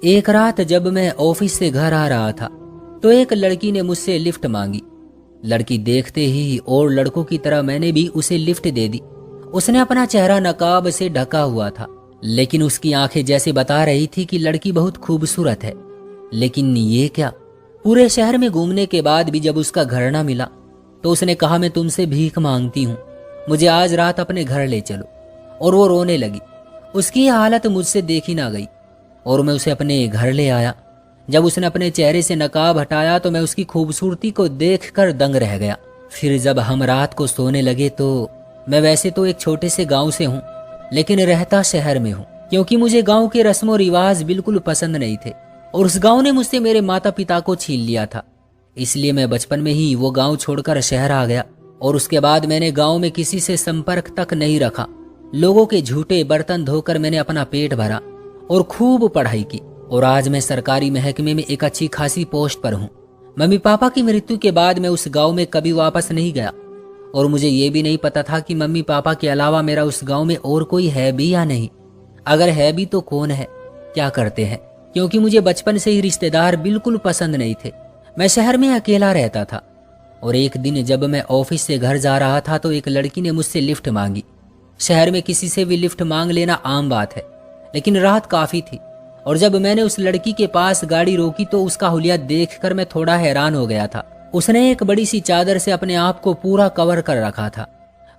एक रात जब मैं ऑफिस से घर आ रहा था तो एक लड़की ने मुझसे लिफ्ट मांगी। लड़की देखते ही और लड़कों की तरह मैंने भी उसे लिफ्ट दे दी। उसने अपना चेहरा नकाब से ढका हुआ था, लेकिन उसकी आंखें जैसे बता रही थी कि लड़की बहुत खूबसूरत है। लेकिन ये क्या, पूरे शहर में घूमने के बाद भी जब उसका घर ना मिला तो उसने कहा मैं तुमसे भीख मांगती हूँ, मुझे आज रात अपने घर ले चलो। और वो रोने लगी। उसकी हालत मुझसे देखी ना गई और मैं उसे अपने घर ले आया। जब उसने अपने चेहरे से नकाब हटाया तो मैं उसकी खूबसूरती को देखकर दंग रह गया। फिर जब हम रात को सोने लगे तो मैं वैसे तो एक छोटे से गांव से हूँ, लेकिन रहता शहर में हूँ, क्योंकि मुझे गांव के रस्मों रिवाज बिल्कुल पसंद नहीं थे और उस गांव ने मुझसे मेरे माता पिता को छीन लिया था। इसलिए मैं बचपन में ही वो गांव छोड़कर शहर आ गया और उसके बाद मैंने गांव में किसी से संपर्क तक नहीं रखा। लोगों के झूठे बर्तन धोकर मैंने अपना पेट भरा और खूब पढ़ाई की और आज मैं सरकारी महकमे में एक अच्छी खासी पोस्ट पर हूँ। मम्मी पापा की मृत्यु के बाद मैं उस गांव में कभी वापस नहीं गया और मुझे ये भी नहीं पता था कि मम्मी पापा के अलावा मेरा उस गांव में और कोई है भी या नहीं। अगर है भी तो कौन है, क्या करते हैं, क्योंकि मुझे बचपन से ही रिश्तेदार बिल्कुल पसंद नहीं थे। मैं शहर में अकेला रहता था और एक दिन जब मैं ऑफिस से घर जा रहा था तो एक लड़की ने मुझसे लिफ्ट मांगी। शहर में किसी से भी लिफ्ट मांग लेना आम बात है, लेकिन रात काफी थी और जब मैंने उस लड़की के पास गाड़ी रोकी तो उसका हुलिया देखकर मैं थोड़ा हैरान हो गया था। उसने एक बड़ी सी चादर से अपने आप को पूरा कवर कर रखा था।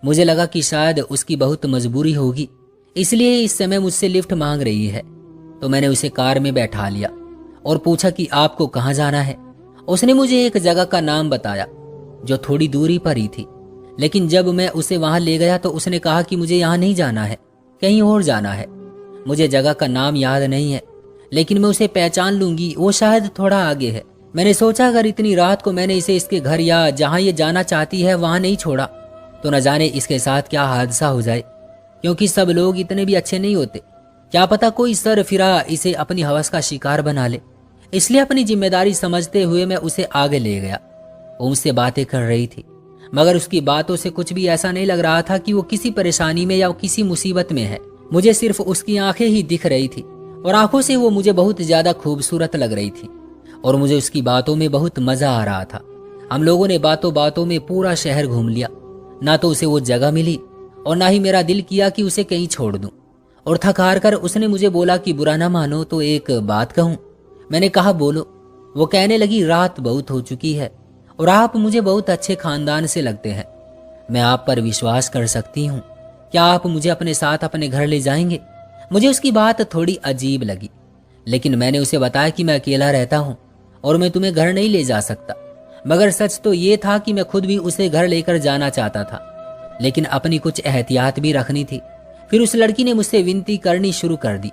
मुझे लगा कि शायद उसकी बहुत मजबूरी होगी, इसलिए इस समय मुझसे लिफ्ट मांग रही है। तो मैंने उसे कार में बैठा लिया और पूछा कि आपको कहाँ जाना है। उसने मुझे एक जगह का नाम बताया जो थोड़ी दूरी पर ही थी, लेकिन जब मैं उसे वहां ले गया तो उसने कहा कि मुझे यहाँ नहीं जाना है, कहीं और जाना है। मुझे जगह का नाम याद नहीं है, लेकिन मैं उसे पहचान लूंगी, वो शायद थोड़ा आगे है। मैंने सोचा अगर इतनी रात को मैंने इसे इसके घर या जहां ये जाना चाहती है वहां नहीं छोड़ा तो न जाने इसके साथ क्या हादसा हो जाए, क्योंकि सब लोग इतने भी अच्छे नहीं होते। क्या पता कोई सर फिरा इसे अपनी हवस का शिकार बना ले। इसलिए अपनी जिम्मेदारी समझते हुए मैं उसे आगे ले गया। वो मुझसे बातें कर रही थी, मगर उसकी बातों से कुछ भी ऐसा नहीं लग रहा था कि वो किसी परेशानी में या किसी मुसीबत में है। मुझे सिर्फ उसकी आंखें ही दिख रही थी और आंखों से वो मुझे बहुत ज्यादा खूबसूरत लग रही थी और मुझे उसकी बातों में बहुत मजा आ रहा था। हम लोगों ने बातों बातों में पूरा शहर घूम लिया। ना तो उसे वो जगह मिली और ना ही मेरा दिल किया कि उसे कहीं छोड़ दूं। और थक हार कर उसने मुझे बोला कि बुरा ना मानो तो एक बात कहूं। मैंने कहा बोलो। वो कहने लगी रात बहुत हो चुकी है और आप मुझे बहुत अच्छे खानदान से लगते हैं। मैं आप पर विश्वास कर सकती हूँ। क्या आप मुझे अपने साथ अपने घर ले जाएंगे? मुझे उसकी बात थोड़ी अजीब लगी, लेकिन मैंने उसे बताया कि मैं अकेला रहता हूँ और मैं तुम्हें घर नहीं ले जा सकता। मगर सच तो ये था कि मैं खुद भी उसे घर लेकर जाना चाहता था, लेकिन अपनी कुछ एहतियात भी रखनी थी। फिर उस लड़की ने मुझसे विनती करनी शुरू कर दी।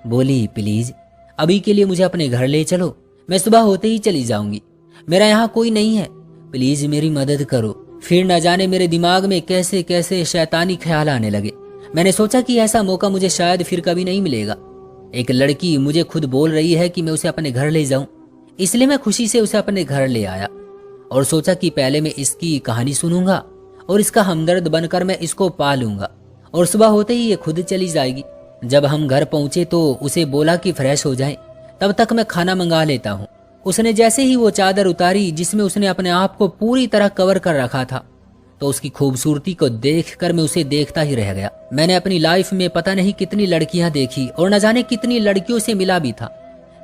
बोली प्लीज अभी के लिए मुझे अपने घर ले चलो, मैं सुबह होते ही चली जाऊंगी। मेरा यहाँ कोई नहीं है, प्लीज मेरी मदद करो। फिर न जाने मेरे दिमाग में कैसे कैसे शैतानी ख्याल आने लगे। मैंने सोचा कि ऐसा मौका मुझे शायद फिर कभी नहीं मिलेगा। एक लड़की मुझे खुद बोल रही है कि मैं उसे अपने घर ले जाऊं, इसलिए मैं खुशी से उसे अपने घर ले आया और सोचा कि पहले मैं इसकी कहानी सुनूंगा और इसका हमदर्द बनकर मैं इसको पालूंगा और सुबह होते ही ये खुद चली जाएगी। जब हम घर पहुंचे तो उसे बोला कि फ्रेश हो जाए, तब तक मैं खाना मंगा लेता हूँ। उसने जैसे ही वो चादर उतारी जिसमें उसने अपने आप को पूरी तरह कवर कर रखा था तो उसकी खूबसूरती को देखकर मैं उसे देखता ही रह गया। मैंने अपनी लाइफ में पता नहीं कितनी लड़कियां देखी और न जाने कितनी लड़कियों से मिला भी था,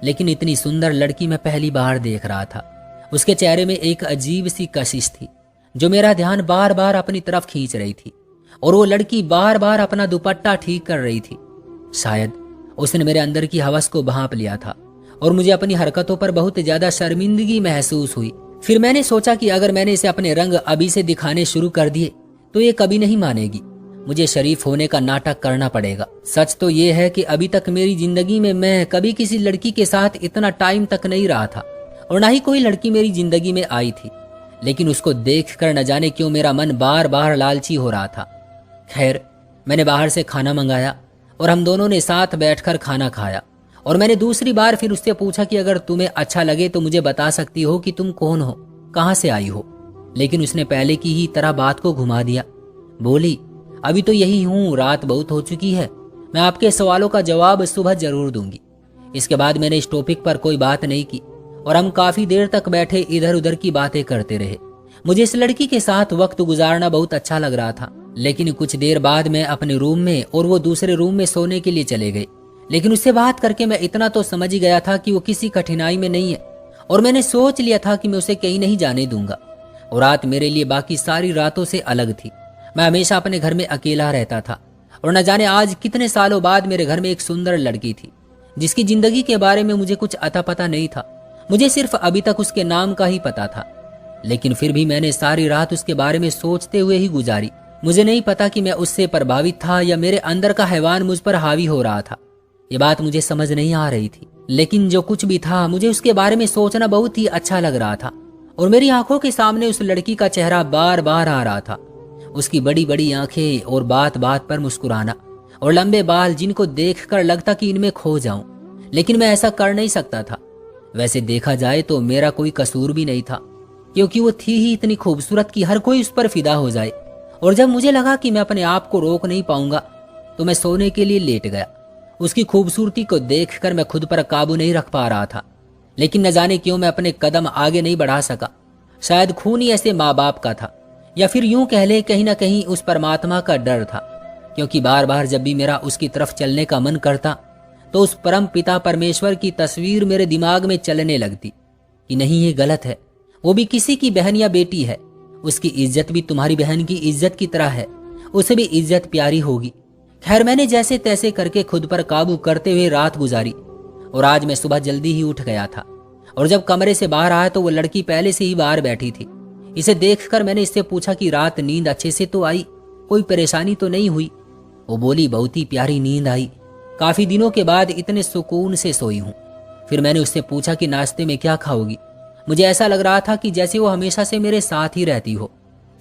लेकिन इतनी सुंदर लड़की मैं पहली बार देख रहा था। उसके चेहरे में एक अजीब सी कशिश थी जो मेरा ध्यान बार बार अपनी तरफ खींच रही थी और वो लड़की बार बार अपना दुपट्टा ठीक कर रही थी। शायद उसने मेरे अंदर की हवस को भांप लिया था और मुझे अपनी हरकतों पर बहुत ज्यादा शर्मिंदगी महसूस हुई। फिर मैंने सोचा कि अगर मैंने इसे अपने रंग अभी से दिखाने शुरू कर दिए तो ये कभी नहीं मानेगी। मुझे शरीफ होने का नाटक करना पड़ेगा। सच तो ये है कि अभी तक मेरी जिंदगी में मैं कभी किसी लड़की के साथ इतना टाइम तक नहीं रहा था और ना ही कोई लड़की मेरी जिंदगी में आई थी, लेकिन उसको देखकर न जाने क्यों मेरा मन बार बार लालची हो रहा था। खैर, मैंने बाहर से खाना मंगाया और हम दोनों ने साथ बैठकर खाना खाया और मैंने दूसरी बार फिर उससे पूछा कि अगर तुम्हें अच्छा लगे तो मुझे बता सकती हो कि तुम कौन हो, कहाँ से आई हो। लेकिन उसने पहले की ही तरह बात को घुमा दिया। बोली अभी तो यही हूँ, रात बहुत हो चुकी है, मैं आपके सवालों का जवाब सुबह जरूर दूंगी। इसके बाद मैंने इस टॉपिक पर कोई बात नहीं की और हम काफी देर तक बैठे इधर उधर की बातें करते रहे। मुझे इस लड़की के साथ वक्त गुजारना बहुत अच्छा लग रहा था। लेकिन कुछ देर बाद मैं अपने रूम में और वो दूसरे रूम में सोने के लिए चले गए। लेकिन उससे बात करके मैं इतना तो समझ ही गया था कि वो किसी कठिनाई में नहीं है और मैंने सोच लिया था कि मैं उसे कहीं नहीं जाने दूंगा। और रात मेरे लिए बाकी सारी रातों से अलग थी। मैं हमेशा अपने घर में अकेला रहता था और न जाने आज कितने सालों बाद मेरे घर में एक सुंदर लड़की थी जिसकी जिंदगी के बारे में मुझे कुछ अता पता नहीं था। मुझे सिर्फ अभी तक उसके नाम का ही पता था। लेकिन फिर भी मैंने सारी रात उसके बारे में सोचते हुए ही गुजारी। मुझे नहीं पता कि मैं उससे प्रभावित था या मेरे अंदर का हैवान मुझ पर हावी हो रहा था। ये बात मुझे समझ नहीं आ रही थी। लेकिन जो कुछ भी था, मुझे उसके बारे में सोचना बहुत ही अच्छा लग रहा था और मेरी आंखों के सामने उस लड़की का चेहरा बार बार आ रहा था। उसकी बड़ी बड़ी आंखें और बात बात पर मुस्कुराना और लंबे बाल जिनको देखकर लगता कि इनमें खो जाऊं, लेकिन मैं ऐसा कर नहीं सकता था। वैसे देखा जाए तो मेरा कोई कसूर भी नहीं था, क्योंकि वो थी ही इतनी खूबसूरत कि हर कोई उस पर फिदा हो जाए। और जब मुझे लगा कि मैं अपने आप को रोक नहीं पाऊंगा तो मैं सोने के लिए लेट गया। उसकी खूबसूरती को देखकर मैं खुद पर काबू नहीं रख पा रहा था, लेकिन न जाने क्यों मैं अपने कदम आगे नहीं बढ़ा सका। शायद खून ही ऐसे माँ बाप का था, या फिर यूं कह ले कहीं ना कहीं उस परमात्मा का डर था, क्योंकि बार बार जब भी मेरा उसकी तरफ चलने का मन करता तो उस परम पिता परमेश्वर की तस्वीर मेरे दिमाग में चलने लगती कि नहीं, ये गलत है। वो भी किसी की बहन या बेटी है, उसकी इज्जत भी तुम्हारी बहन की इज्जत की तरह है, उसे भी इज्जत प्यारी होगी। खैर, मैंने जैसे तैसे करके खुद पर काबू करते हुए रात गुजारी और आज मैं सुबह जल्दी ही उठ गया था। और जब कमरे से बाहर आया तो वो लड़की पहले से ही बाहर बैठी थी। इसे देखकर मैंने इससे पूछा कि रात नींद अच्छे से तो आई, कोई परेशानी तो नहीं हुई? वो बोली, बहुत ही प्यारी नींद आई, काफी दिनों के बाद इतने सुकून से सोई हूँ। फिर मैंने उससे पूछा कि नाश्ते में क्या खाओगी? मुझे ऐसा लग रहा था कि जैसे वो हमेशा से मेरे साथ ही रहती हो,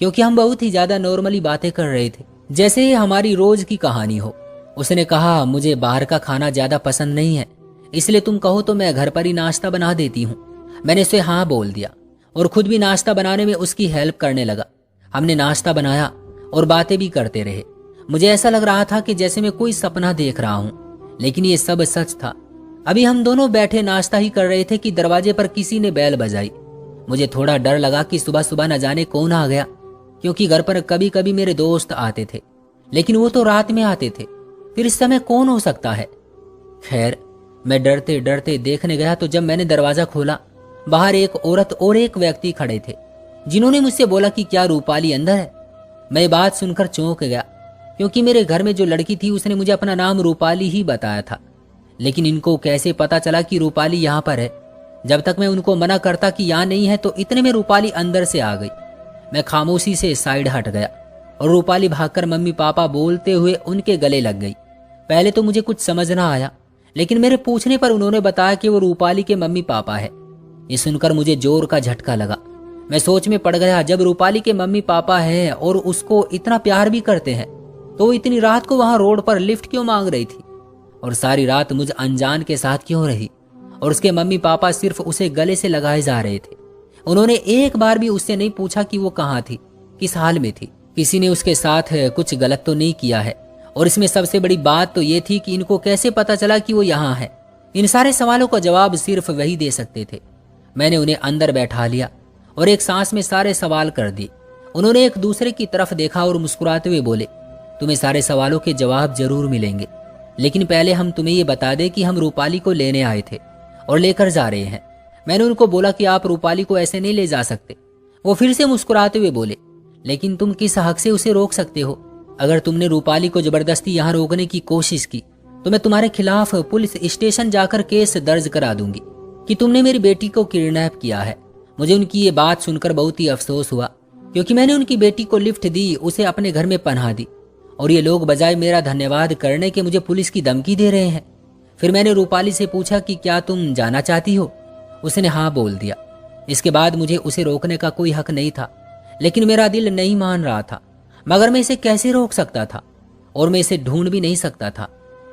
क्योंकि हम बहुत ही ज्यादा नॉर्मली बातें कर रहे थे, जैसे ये हमारी रोज की कहानी हो। उसने कहा, मुझे बाहर का खाना ज्यादा पसंद नहीं है, इसलिए तुम कहो तो मैं घर पर ही नाश्ता बना देती हूँ। मैंने उसे हाँ बोल दिया और खुद भी नाश्ता बनाने में उसकी हेल्प करने लगा। हमने नाश्ता बनाया और बातें भी करते रहे। मुझे ऐसा लग रहा था कि जैसे मैं कोई सपना देख रहा हूँ, लेकिन ये सब सच था। अभी हम दोनों बैठे नाश्ता ही कर रहे थे कि दरवाजे पर किसी ने बेल बजाई। मुझे थोड़ा डर लगा कि सुबह सुबह न जाने कौन आ गया, क्योंकि घर पर कभी कभी मेरे दोस्त आते थे, लेकिन वो तो रात में आते थे, फिर इस समय कौन हो सकता है? खैर, मैं डरते डरते देखने गया तो जब मैंने दरवाजा खोला, बाहर एक औरत और एक व्यक्ति खड़े थे, जिन्होंने मुझसे बोला कि क्या रूपाली अंदर है? मैं बात सुनकर चौंक गया, क्योंकि मेरे घर में जो लड़की थी उसने मुझे अपना नाम रूपाली ही बताया था। लेकिन इनको कैसे पता चला कि रूपाली यहाँ पर है? जब तक मैं उनको मना करता कि यहाँ नहीं है तो इतने में रूपाली अंदर से आ गई। मैं खामोशी से साइड हट गया और रूपाली भागकर मम्मी पापा बोलते हुए उनके गले लग गई। पहले तो मुझे कुछ समझ ना आया, लेकिन मेरे पूछने पर उन्होंने बताया कि वो रूपाली के मम्मी पापा है। ये सुनकर मुझे जोर का झटका लगा। मैं सोच में पड़ गया, जब रूपाली के मम्मी पापा हैं और उसको इतना प्यार भी करते हैं तो वो इतनी रात को वहां रोड पर लिफ्ट क्यों मांग रही थी? और सारी रात मुझ अनजान के साथ क्यों रही? और उसके मम्मी पापा सिर्फ उसे गले से लगाए जा रहे थे। उन्होंने एक बार भी उससे नहीं पूछा कि वो कहाँ थी, किस हाल में थी, किसी ने उसके साथ कुछ गलत तो नहीं किया है। और इसमें सबसे बड़ी बात तो ये थी कि इनको कैसे पता चला कि वो यहाँ है? इन सारे सवालों का जवाब सिर्फ वही दे सकते थे। मैंने उन्हें अंदर बैठा लिया और एक सांस में सारे सवाल कर दिए। उन्होंने एक दूसरे की तरफ देखा और मुस्कुराते हुए बोले, तुम्हें सारे सवालों के जवाब जरूर मिलेंगे, लेकिन पहले हम तुम्हें ये बता दें कि हम रूपाली को लेने आए थे और लेकर जा रहे हैं। मैंने उनको बोला कि आप रूपाली को ऐसे नहीं ले जा सकते। वो फिर से मुस्कुराते हुए बोले, लेकिन तुम किस हक से उसे रोक सकते हो? अगर तुमने रूपाली को जबरदस्ती यहाँ रोकने की कोशिश की तो मैं तुम्हारे खिलाफ पुलिस स्टेशन जाकर केस दर्ज करा दूंगी कि तुमने मेरी बेटी को किडनैप किया है। मुझे उनकी ये बात सुनकर बहुत ही अफसोस हुआ, क्योंकि मैंने उनकी बेटी को लिफ्ट दी, उसे अपने घर में पनाह दी, और ये लोग बजाय मेरा धन्यवाद करने के मुझे पुलिस की धमकी दे रहे हैं। फिर मैंने रूपाली से पूछा कि क्या तुम जाना चाहती हो? उसने हाँ बोल दिया। इसके बाद मुझे उसे रोकने का कोई हक नहीं था, लेकिन मेरा दिल नहीं मान रहा था। मगर मैं इसे कैसे रोक सकता था? और मैं इसे ढूंढ भी नहीं सकता था,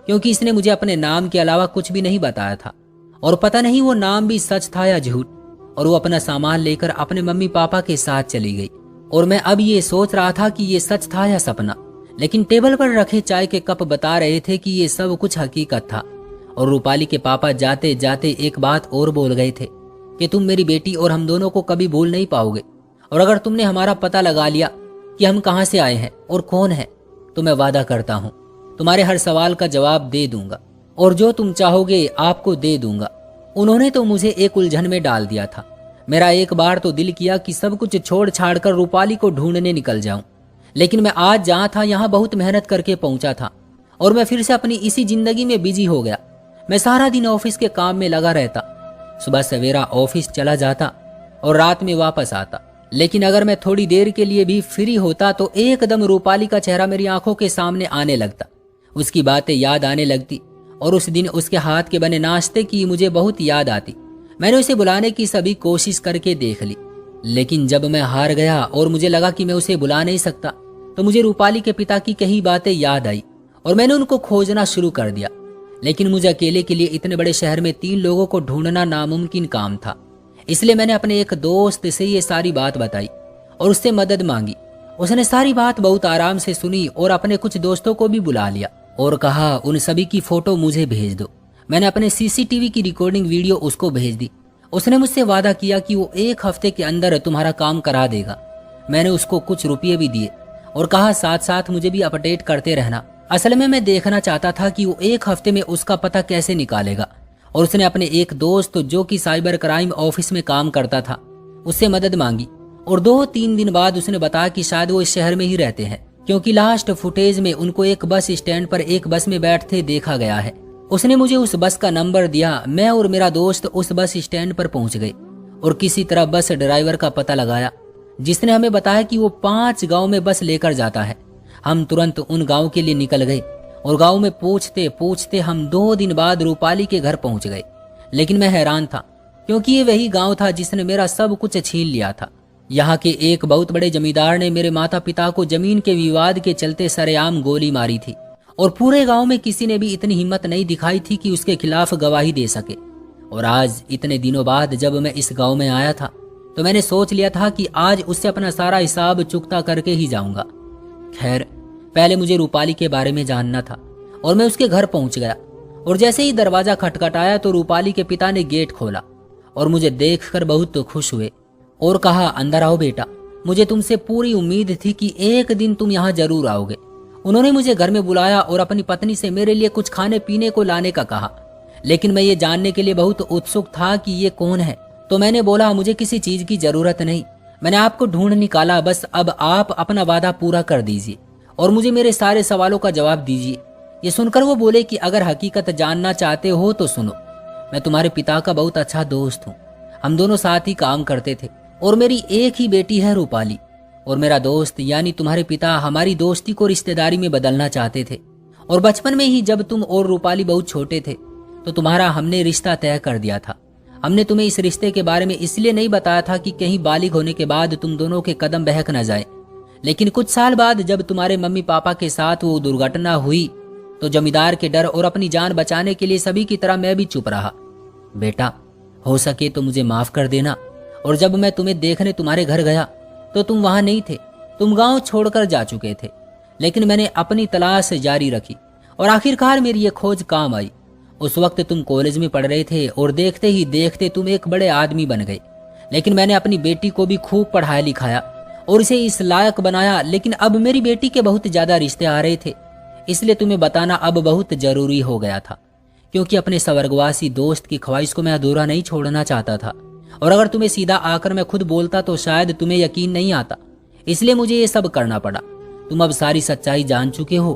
क्योंकि इसने मुझे अपने नाम के अलावा कुछ भी नहीं बताया था, और पता नहीं वो नाम भी सच था या झूठ। और वो अपना सामान लेकर अपने मम्मी पापा के साथ चली गई। और मैं अब ये सोच रहा था कि ये सच था या सपना, लेकिन टेबल पर रखे चाय के कप बता रहे थे कि ये सब कुछ हकीकत था। और रूपाली के पापा जाते जाते एक बात और बोल गए थे कि तुम मेरी बेटी और हम दोनों को कभी भूल नहीं पाओगे, और अगर तुमने हमारा पता लगा लिया कि हम कहाँ से आए हैं और कौन है, तो मैं वादा करता हूँ तुम्हारे हर सवाल का जवाब दे दूंगा और जो तुम चाहोगे आपको दे दूंगा। उन्होंने तो मुझे एक उलझन में डाल दिया था। मेरा एक बार तो दिल किया कि सब कुछ छोड़ छाड़ कर रूपाली को ढूंढने निकल जाऊं, लेकिन मैं आज जहां था यहाँ बहुत मेहनत करके पहुंचा था और मैं फिर से अपनी इसी जिंदगी में बिजी हो गया। मैं सारा दिन ऑफिस के काम में लगा रहता, सुबह सवेरा ऑफिस चला जाता और रात में वापस आता, लेकिन अगर मैं थोड़ी देर के लिए भी फ्री होता तो एकदम रूपाली का चेहरा मेरी आंखों के सामने आने लगता, उसकी बातें याद आने लगती और उस दिन उसके हाथ के बने नाश्ते की मुझे बहुत याद आती। मैंने उसे बुलाने की सभी कोशिश करके देख ली, लेकिन जब मैं हार गया और मुझे लगा कि मैं उसे बुला नहीं सकता, तो मुझे रूपाली के पिता की कई बातें याद आई और मैंने उनको खोजना शुरू कर दिया। लेकिन मुझे अकेले के लिए इतने बड़े शहर में 3 लोगों को ढूंढना नामुमकिन काम था, इसलिए मैंने अपने एक दोस्त से ये सारी बात बताई और उससे मदद मांगी। उसने सारी बात बहुत आराम से सुनी और अपने कुछ दोस्तों को भी बुला लिया और कहा उन सभी की फोटो मुझे भेज दो। मैंने अपने सीसीटीवी की रिकॉर्डिंग वीडियो उसको भेज दी। उसने मुझसे वादा किया कि वो 1 हफ्ते के अंदर तुम्हारा काम करा देगा। मैंने उसको कुछ रुपये भी दिए और कहा साथ साथ मुझे भी अपडेट करते रहना। असल में मैं देखना चाहता था कि वो 1 हफ्ते में उसका पता कैसे निकालेगा, और उसने अपने एक दोस्त जो कि साइबर क्राइम ऑफिस में काम करता था उससे मदद मांगी और 2-3 दिन बाद उसने बताया कि शायद वो इस शहर में ही रहते हैं, क्योंकि लास्ट फुटेज में उनको एक बस स्टैंड पर एक बस में बैठते देखा गया है। उसने मुझे उस बस का नंबर दिया। मैं और मेरा दोस्त उस बस स्टैंड पर पहुंच गए और किसी तरह बस ड्राइवर का पता लगाया, जिसने हमें बताया कि वो 5 गांव में बस लेकर जाता है। हम तुरंत उन गांव के लिए निकल गए और गांव में पूछते पूछते हम 2 दिन बाद रूपाली के घर पहुंच गए। लेकिन मैं हैरान था, क्योंकि ये वही गांव था जिसने मेरा सब कुछ छीन लिया था। यहाँ के एक बहुत बड़े जमींदार ने मेरे माता पिता को जमीन के विवाद के चलते सरेआम गोली मारी थी और पूरे गांव में किसी ने भी इतनी हिम्मत नहीं दिखाई थी कि उसके खिलाफ गवाही दे सके। और आज इतने दिनों बाद जब मैं इस गांव में आया था तो मैंने सोच लिया था कि आज उससे अपना सारा हिसाब चुकता करके ही जाऊंगा। खैर, पहले मुझे रूपाली के बारे में जानना था और मैं उसके घर पहुंच गया और जैसे ही दरवाजा खटखटाया तो रूपाली के पिता ने गेट खोला और मुझे देखकर बहुत खुश हुए और कहा अंदर आओ बेटा, मुझे तुमसे पूरी उम्मीद थी कि एक दिन तुम यहाँ जरूर आओगे। उन्होंने मुझे घर में बुलाया और अपनी पत्नी से मेरे लिए कुछ खाने पीने को लाने का कहा, लेकिन मैं ये जानने के लिए बहुत उत्सुक था कि ये कौन है। तो मैंने बोला मुझे किसी चीज की जरूरत नहीं, मैंने आपको ढूंढ निकाला, बस अब आप अपना वादा पूरा कर दीजिए और मुझे मेरे सारे सवालों का जवाब दीजिए। ये सुनकर वो बोले कि अगर हकीकत जानना चाहते हो तो सुनो, मैं तुम्हारे पिता का बहुत अच्छा दोस्त हूँ। हम दोनों साथ ही काम करते थे और मेरी एक ही बेटी है रूपाली, और मेरा दोस्त यानी तुम्हारे पिता हमारी दोस्ती को रिश्तेदारी में बदलना चाहते थे। और बचपन में ही जब तुम और रूपाली बहुत छोटे थे तो तुम्हारा हमने रिश्ता तय कर दिया था। हमने तुम्हें इस रिश्ते के बारे में इसलिए नहीं बताया था कि कहीं बालिग होने के बाद तुम दोनों के कदम बहक न जाए, लेकिन कुछ साल बाद जब तुम्हारे मम्मी पापा के साथ वो दुर्घटना हुई तो जमींदार के डर और अपनी जान बचाने के लिए सभी की तरह मैं भी चुप रहा। बेटा, हो सके तो मुझे माफ कर देना। और जब मैं तुम्हें देखने तुम्हारे घर गया तो तुम वहां नहीं थे, तुम गांव छोड़कर जा चुके थे, लेकिन मैंने अपनी तलाश जारी रखी और आखिरकार मेरी ये खोज काम आई। उस वक्त तुम कॉलेज में पढ़ रहे थे और देखते ही देखते तुम एक बड़े आदमी बन गए, लेकिन मैंने अपनी बेटी को भी खूब पढ़ाया लिखाया और इसे इस लायक बनाया। लेकिन अब मेरी बेटी के बहुत ज्यादा रिश्ते आ रहे थे, इसलिए तुम्हें बताना अब बहुत जरूरी हो गया था, क्योंकि अपने स्वर्गवासी दोस्त की ख्वाहिश को मैं अधूरा नहीं छोड़ना चाहता था। और अगर तुम्हें सीधा आकर मैं खुद बोलता तो शायद तुम्हें यकीन नहीं आता, इसलिए मुझे ये सब करना पड़ा। तुम अब सारी सच्चाई जान चुके हो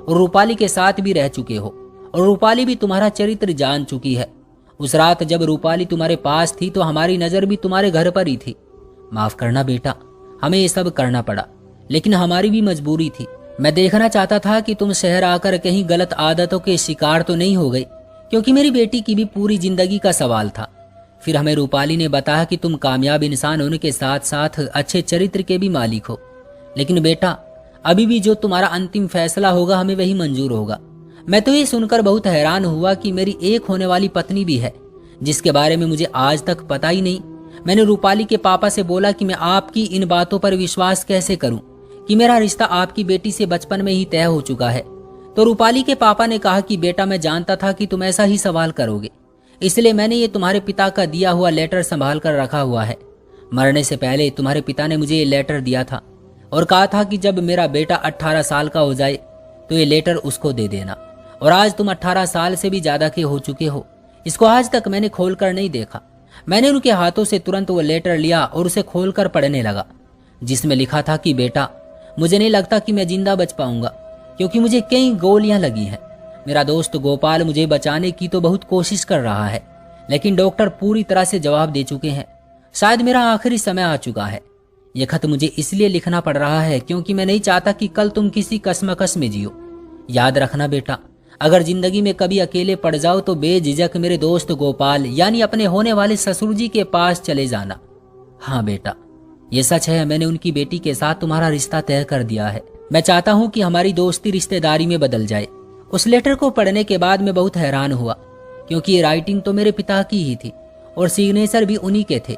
और रूपाली के साथ भी रह चुके हो और रूपाली भी तुम्हारा चरित्र जान चुकी है। उस रात जब रूपाली तुम्हारे पास थी तो हमारी नजर भी तुम्हारे घर पर ही थी। माफ करना बेटा, हमें ये सब करना पड़ा, लेकिन हमारी भी मजबूरी थी। मैं देखना चाहता था कि तुम शहर आकर कहीं गलत आदतों के शिकार तो नहीं हो गई, क्योंकि मेरी बेटी की भी पूरी जिंदगी का सवाल था। फिर हमें रूपाली ने बताया कि तुम कामयाब इंसान होने के साथ साथ अच्छे चरित्र के भी मालिक हो, लेकिन बेटा अभी भी जो तुम्हारा अंतिम फैसला होगा हमें वही मंजूर होगा। मैं तो ये सुनकर बहुत हैरान हुआ कि मेरी एक होने वाली पत्नी भी है, जिसके बारे में मुझे आज तक पता ही नहीं। मैंने रूपाली के पापा से बोला कि मैं आपकी इन बातों पर विश्वास कैसे करूं कि मेरा रिश्ता आपकी बेटी से बचपन में ही तय हो चुका है, तो रूपाली के पापा ने कहा कि बेटा मैं जानता था कि तुम ऐसा ही सवाल करोगे, इसलिए मैंने ये तुम्हारे पिता का दिया हुआ लेटर संभाल कर रखा हुआ है। मरने से पहले तुम्हारे पिता ने मुझे ये लेटर दिया था और कहा था कि जब मेरा बेटा 18 साल का हो जाए तो ये लेटर उसको दे देना। और आज तुम 18 साल से भी ज्यादा के हो चुके हो। इसको आज तक मैंने खोलकर नहीं देखा। मैंने उनके हाथों से तुरंत वो लेटर लिया और उसे खोलकर पढ़ने लगा, जिसमें लिखा था कि बेटा मुझे नहीं लगता कि मैं जिंदा बच पाऊंगा, क्योंकि मुझे कई गोलियां लगी हैं। मेरा दोस्त गोपाल मुझे बचाने की तो बहुत कोशिश कर रहा है, लेकिन डॉक्टर पूरी तरह से जवाब दे चुके हैं। शायद मेरा आखिरी समय आ चुका है। यह खत मुझे इसलिए लिखना पड़ रहा है क्योंकि मैं नहीं चाहता कि कल तुम किसी कश्मकश में जियो। याद रखना बेटा, अगर जिंदगी में कभी अकेले पड़ जाओ तो बेझिझक मेरे दोस्त गोपाल यानी अपने होने वाले ससुर जी के पास चले जाना। हाँ बेटा, ये सच है, मैंने उनकी बेटी के साथ तुम्हारा रिश्ता तय कर दिया है। मैं चाहता हूँ कि हमारी दोस्ती रिश्तेदारी में बदल जाए। उस लेटर को पढ़ने के बाद मैं बहुत हैरान हुआ, क्योंकि ये राइटिंग तो मेरे पिता की ही थी और सिग्नेचर भी उन्हीं के थे।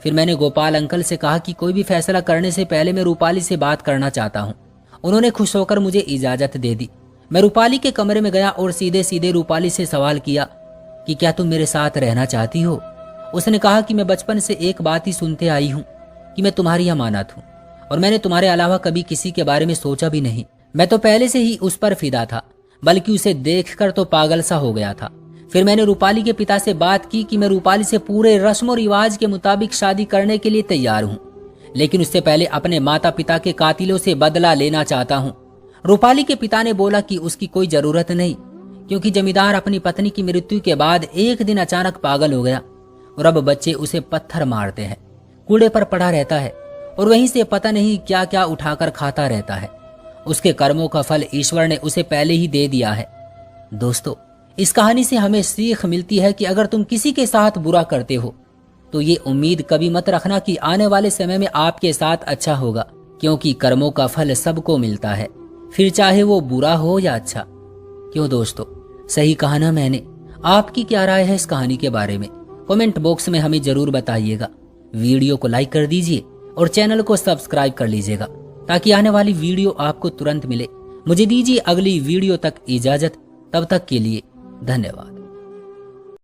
फिर मैंने गोपाल अंकल से कहा कि कोई भी फैसला करने से पहले मैं रूपाली से बात करना चाहता हूँ। उन्होंने खुश होकर मुझे इजाजत दे दी। मैं रूपाली के कमरे में गया और सीधे सीधे रूपाली से सवाल किया कि क्या तुम मेरे साथ रहना चाहती हो। उसने कहा कि मैं बचपन से एक बात ही सुनते आई हूँ कि मैं तुम्हारी अमानत हूँ और मैंने तुम्हारे अलावा कभी किसी के बारे में सोचा भी नहीं। मैं तो पहले से ही उस पर फिदा था, बल्कि उसे देखकर तो पागल सा हो गया था। फिर मैंने रूपाली के पिता से बात की कि मैं रूपाली से पूरे रस्म और रिवाज के मुताबिक शादी करने के लिए तैयार हूँ, लेकिन उससे पहले अपने माता पिता के कातिलों से बदला लेना चाहता हूँ। रूपाली के पिता ने बोला कि उसकी कोई जरूरत नहीं, क्योंकि जमींदार अपनी पत्नी की मृत्यु के बाद एक दिन अचानक पागल हो गया और अब बच्चे उसे पत्थर मारते हैं, कूड़े पर पड़ा रहता है और वहीं से पता नहीं क्या क्या उठाकर खाता रहता है। उसके कर्मों का फल ईश्वर ने उसे पहले ही दे दिया है। दोस्तों, इस कहानी से हमें सीख मिलती है कि अगर तुम किसी के साथ बुरा करते हो तो ये उम्मीद कभी मत रखना कि आने वाले समय में आपके साथ अच्छा होगा, क्योंकि कर्मों का फल सबको मिलता है, फिर चाहे वो बुरा हो या अच्छा। क्यों दोस्तों, सही कहा ना मैंने? आपकी क्या राय है इस कहानी के बारे में? कमेंट बॉक्स में हमें जरूर बताइएगा। वीडियो को लाइक कर दीजिए और चैनल को सब्सक्राइब कर लीजिएगा ताकि आने वाली वीडियो आपको तुरंत मिले। मुझे दीजिए अगली वीडियो तक इजाजत, तब तक के लिए धन्यवाद।